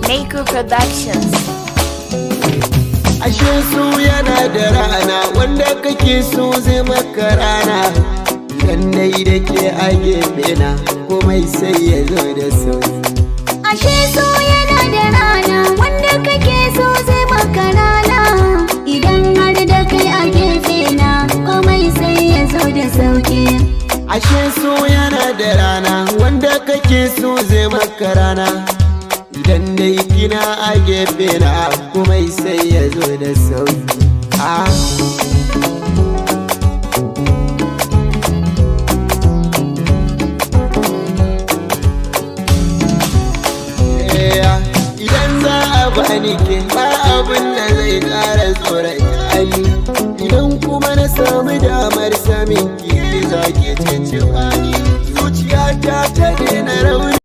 Maker Productions. Ashe so yana da rana, wanda kake so zai maka rana. Idan dai da ke a gefe na, komai sai ya zo da sauki. Ashe so yana da rana, wanda kake so zai maka rana. Idan har da kai a gefe na, komai sai ya zo da sauki. Ashe so yana da rana, wanda kake so zai maka rana. Idan dai kina a gefe na, komai sai ya zo da sauki. Idan za a bani ke ba abin da zai ƙara tsoron ali. Idan kuma na samu damar samin ki za ki cece bani. Zuciyata ta daina rauni.